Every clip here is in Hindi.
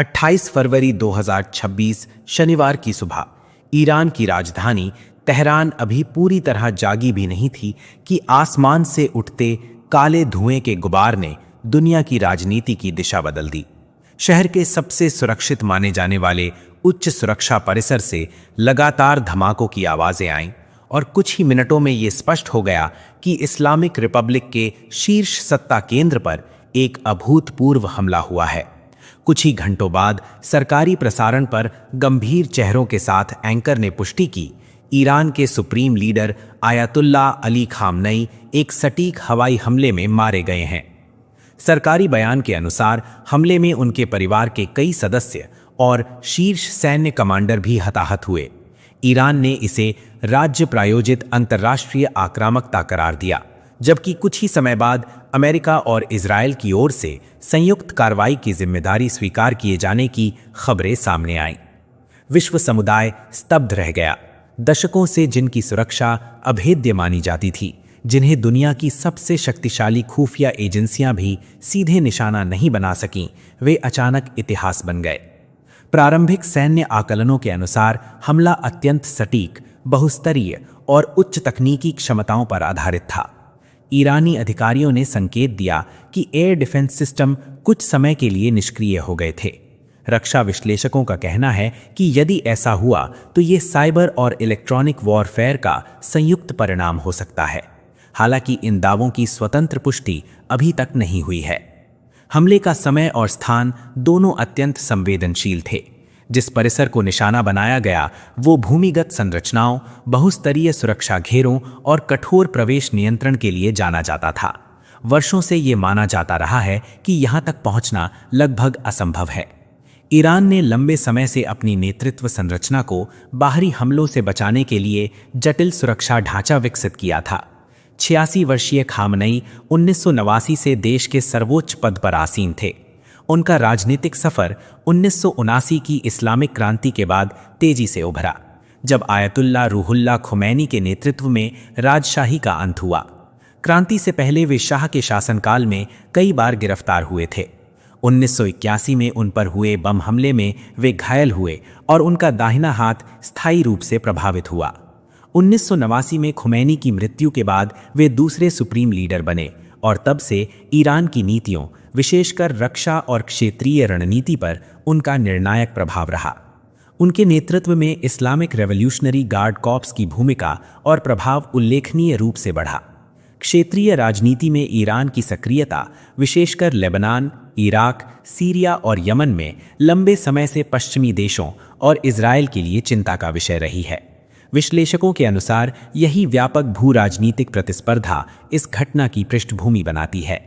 28 फरवरी 2026 शनिवार की सुबह ईरान की राजधानी तेहरान अभी पूरी तरह जागी भी नहीं थी कि आसमान से उठते काले धुएं के गुबार ने दुनिया की राजनीति की दिशा बदल दी। शहर के सबसे सुरक्षित माने जाने वाले उच्च सुरक्षा परिसर से लगातार धमाकों की आवाजें आईं और कुछ ही मिनटों में ये स्पष्ट हो गया कि इस्लामिक रिपब्लिक के शीर्ष सत्ता केंद्र पर एक अभूतपूर्व हमला हुआ है। कुछ ही घंटों बाद सरकारी प्रसारण पर गंभीर चेहरों के साथ एंकर ने पुष्टि की, ईरान के सुप्रीम लीडर आयतुल्ला अली खामनई एक सटीक हवाई हमले में मारे गए हैं। सरकारी बयान के अनुसार हमले में उनके परिवार के कई सदस्य और शीर्ष सैन्य कमांडर भी हताहत हुए। ईरान ने इसे राज्य प्रायोजित अंतर्राष्ट्रीय आक्रामकता करार दिया, जबकि कुछ ही समय बाद अमेरिका और इजरायल की ओर से संयुक्त कार्रवाई की जिम्मेदारी स्वीकार किए जाने की खबरें सामने आईं। विश्व समुदाय स्तब्ध रह गया। दशकों से जिनकी सुरक्षा अभेद्य मानी जाती थी, जिन्हें दुनिया की सबसे शक्तिशाली खुफिया एजेंसियां भी सीधे निशाना नहीं बना सकीं, वे अचानक इतिहास बन गए। प्रारंभिक सैन्य आकलनों के अनुसार हमला अत्यंत सटीक, बहुस्तरीय और उच्च तकनीकी क्षमताओं पर आधारित था। ईरानी अधिकारियों ने संकेत दिया कि एयर डिफेंस सिस्टम कुछ समय के लिए निष्क्रिय हो गए थे। रक्षा विश्लेषकों का कहना है कि यदि ऐसा हुआ तो ये साइबर और इलेक्ट्रॉनिक वॉरफेयर का संयुक्त परिणाम हो सकता है। हालांकि इन दावों की स्वतंत्र पुष्टि अभी तक नहीं हुई है। हमले का समय और स्थान दोनों अत्यंत संवेदनशील थे। जिस परिसर को निशाना बनाया गया वो भूमिगत संरचनाओं, बहुस्तरीय सुरक्षा घेरों और कठोर प्रवेश नियंत्रण के लिए जाना जाता था। वर्षों से ये माना जाता रहा है कि यहाँ तक पहुँचना लगभग असंभव है। ईरान ने लंबे समय से अपनी नेतृत्व संरचना को बाहरी हमलों से बचाने के लिए जटिल सुरक्षा ढांचा विकसित किया था। 86 वर्षीय खामनई 1989 से देश के सर्वोच्च पद पर आसीन थे। उनका राजनीतिक सफर 1979 की इस्लामिक क्रांति के बाद तेजी से उभरा, जब आयतुल्ला रूहुल्लाह खुमैनी के नेतृत्व में राजशाही का अंत हुआ। क्रांति से पहले वे शाह के शासनकाल में कई बार गिरफ्तार हुए थे। 1981 में उन पर हुए बम हमले में वे घायल हुए और उनका दाहिना हाथ स्थायी रूप से प्रभावित हुआ। 1989 में खुमैनी की मृत्यु के बाद वे दूसरे सुप्रीम लीडर बने और तब से ईरान की नीतियों, विशेषकर रक्षा और क्षेत्रीय रणनीति पर उनका निर्णायक प्रभाव रहा। उनके नेतृत्व में इस्लामिक रेवोल्यूशनरी गार्ड कॉर्प्स की भूमिका और प्रभाव उल्लेखनीय रूप से बढ़ा। क्षेत्रीय राजनीति में ईरान की सक्रियता, विशेषकर लेबनान, इराक, सीरिया और यमन में लंबे समय से पश्चिमी देशों और इजरायल के लिए चिंता का विषय रही है। विश्लेषकों के अनुसार यही व्यापक भू राजनीतिक प्रतिस्पर्धा इस घटना की पृष्ठभूमि बनाती है।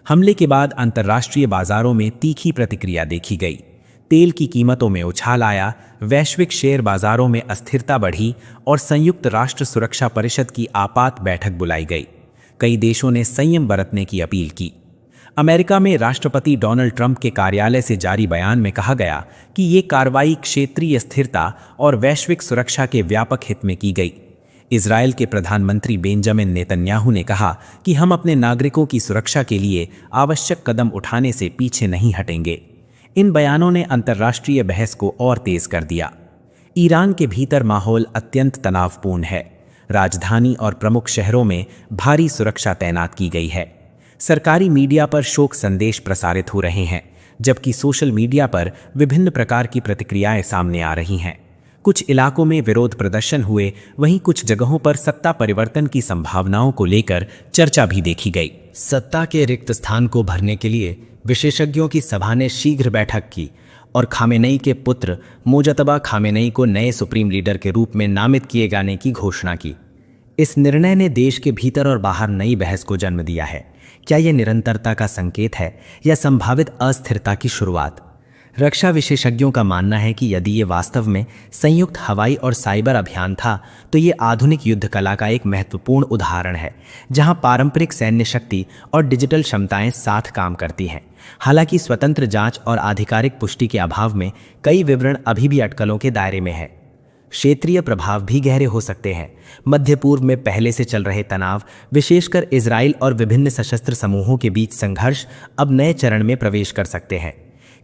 हमले के बाद अंतर्राष्ट्रीय बाजारों में तीखी प्रतिक्रिया देखी गई। तेल की कीमतों में उछाल आया, वैश्विक शेयर बाजारों में अस्थिरता बढ़ी और संयुक्त राष्ट्र सुरक्षा परिषद की आपात बैठक बुलाई गई। कई देशों ने संयम बरतने की अपील की। अमेरिका में राष्ट्रपति डोनाल्ड ट्रंप के कार्यालय से जारी बयान में कहा गया कि ये कार्रवाई क्षेत्रीय स्थिरता और वैश्विक सुरक्षा के व्यापक हित में की गई। इजरायल के प्रधानमंत्री बेंजामिन नेतन्याहू ने कहा कि हम अपने नागरिकों की सुरक्षा के लिए आवश्यक कदम उठाने से पीछे नहीं हटेंगे। इन बयानों ने अंतर्राष्ट्रीय बहस को और तेज कर दिया। ईरान के भीतर माहौल अत्यंत तनावपूर्ण है। राजधानी और प्रमुख शहरों में भारी सुरक्षा तैनात की गई है। सरकारी मीडिया पर शोक संदेश प्रसारित हो रहे हैं, जबकि सोशल मीडिया पर विभिन्न प्रकार की प्रतिक्रियाएं सामने आ रही हैं। कुछ इलाकों में विरोध प्रदर्शन हुए, वहीं कुछ जगहों पर सत्ता परिवर्तन की संभावनाओं को लेकर चर्चा भी देखी गई। सत्ता के रिक्त स्थान को भरने के लिए विशेषज्ञों की सभा ने शीघ्र बैठक की और खामेनेई के पुत्र मोजतबा खामेनेई को नए सुप्रीम लीडर के रूप में नामित किए जाने की घोषणा की। इस निर्णय ने देश के भीतर और बाहर नई बहस को जन्म दिया है। क्या यह निरंतरता का संकेत है या संभावित अस्थिरता की शुरुआत? रक्षा विशेषज्ञों का मानना है कि यदि ये वास्तव में संयुक्त हवाई और साइबर अभियान था तो ये आधुनिक युद्ध कला का एक महत्वपूर्ण उदाहरण है, जहां पारंपरिक सैन्य शक्ति और डिजिटल क्षमताएं साथ काम करती हैं। हालांकि स्वतंत्र जांच और आधिकारिक पुष्टि के अभाव में कई विवरण अभी भी अटकलों के दायरे में है। क्षेत्रीय प्रभाव भी गहरे हो सकते हैं। मध्य पूर्व में पहले से चल रहे तनाव, विशेषकर इजराइल और विभिन्न सशस्त्र समूहों के बीच संघर्ष, अब नए चरण में प्रवेश कर सकते हैं।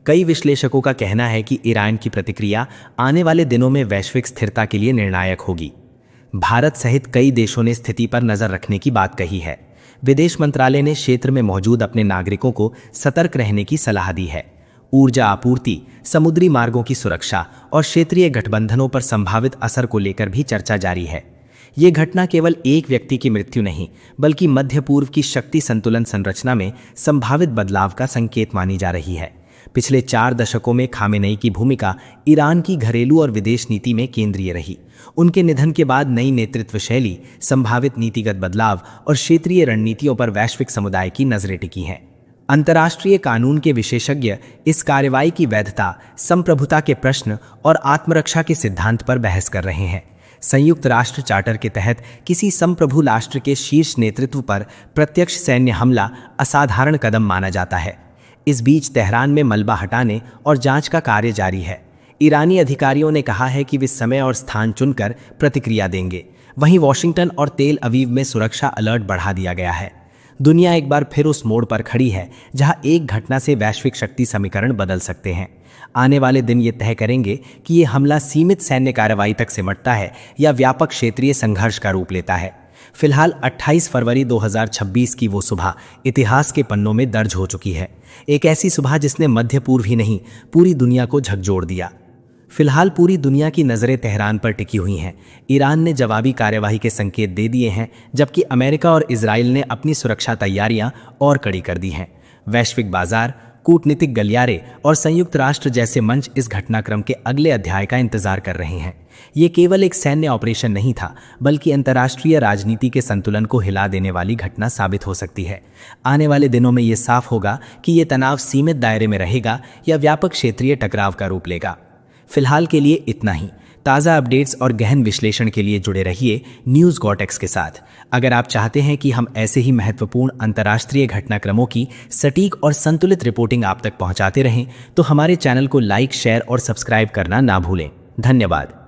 कई विश्लेषकों का कहना है कि ईरान की प्रतिक्रिया आने वाले दिनों में वैश्विक स्थिरता के लिए निर्णायक होगी। भारत सहित कई देशों ने स्थिति पर नजर रखने की बात कही है। विदेश मंत्रालय ने क्षेत्र में मौजूद अपने नागरिकों को सतर्क रहने की सलाह दी है। ऊर्जा आपूर्ति, समुद्री मार्गों की सुरक्षा और क्षेत्रीय गठबंधनों पर संभावित असर को लेकर भी चर्चा जारी है। ये घटना केवल एक व्यक्ति की मृत्यु नहीं, बल्कि मध्य पूर्व की शक्ति संतुलन संरचना में संभावित बदलाव का संकेत मानी जा रही है। पिछले 4 दशकों में खामेनेई की भूमिका ईरान की घरेलू और विदेश नीति में केंद्रीय रही। उनके निधन के बाद नई नेतृत्व शैली, संभावित नीतिगत बदलाव और क्षेत्रीय रणनीतियों पर वैश्विक समुदाय की नजरें टिकी हैं। अंतर्राष्ट्रीय कानून के विशेषज्ञ इस कार्रवाई की वैधता, संप्रभुता के प्रश्न और आत्मरक्षा के सिद्धांत पर बहस कर रहे हैं। संयुक्त राष्ट्र चार्टर के तहत किसी संप्रभु राष्ट्र के शीर्ष नेतृत्व पर प्रत्यक्ष सैन्य हमला असाधारण कदम माना जाता है। इस बीच तेहरान में मलबा हटाने और जांच का कार्य जारी है। ईरानी अधिकारियों ने कहा है कि वे समय और स्थान चुनकर प्रतिक्रिया देंगे। वहीं वॉशिंगटन और तेल अवीव में सुरक्षा अलर्ट बढ़ा दिया गया है। दुनिया एक बार फिर उस मोड़ पर खड़ी है जहां एक घटना से वैश्विक शक्ति समीकरण बदल सकते हैं। आने वाले दिन ये तय करेंगे कि ये हमला सीमित सैन्य कार्रवाई तक सिमटता है या व्यापक क्षेत्रीय संघर्ष का रूप लेता है। फिलहाल 28 फरवरी 2026 की वो सुबह इतिहास के पन्नों में दर्ज हो चुकी है। एक ऐसी सुबह जिसने मध्य पूर्व ही नहीं, पूरी दुनिया को झकझोर दिया। फिलहाल पूरी दुनिया की नज़रें तेहरान पर टिकी हुई हैं। ईरान ने जवाबी कार्यवाही के संकेत दे दिए हैं, जबकि अमेरिका और इजराइल ने अपनी सुरक्षा तैयारियां और कड़ी कर दी हैं। वैश्विक बाजार, कूटनीतिक गलियारे और संयुक्त राष्ट्र जैसे मंच इस घटनाक्रम के अगले अध्याय का इंतजार कर रहे हैं। ये केवल एक सैन्य ऑपरेशन नहीं था, बल्कि अंतर्राष्ट्रीय राजनीति के संतुलन को हिला देने वाली घटना साबित हो सकती है। आने वाले दिनों में ये साफ होगा कि ये तनाव सीमित दायरे में रहेगा या व्यापक क्षेत्रीय टकराव का रूप लेगा। फिलहाल के लिए इतना ही। ताज़ा अपडेट्स और गहन विश्लेषण के लिए जुड़े रहिए न्यूज़ गॉटेक्स के साथ। अगर आप चाहते हैं कि हम ऐसे ही महत्वपूर्ण अंतर्राष्ट्रीय घटनाक्रमों की सटीक और संतुलित रिपोर्टिंग आप तक पहुंचाते रहें, तो हमारे चैनल को लाइक, शेयर और सब्सक्राइब करना ना भूलें। धन्यवाद।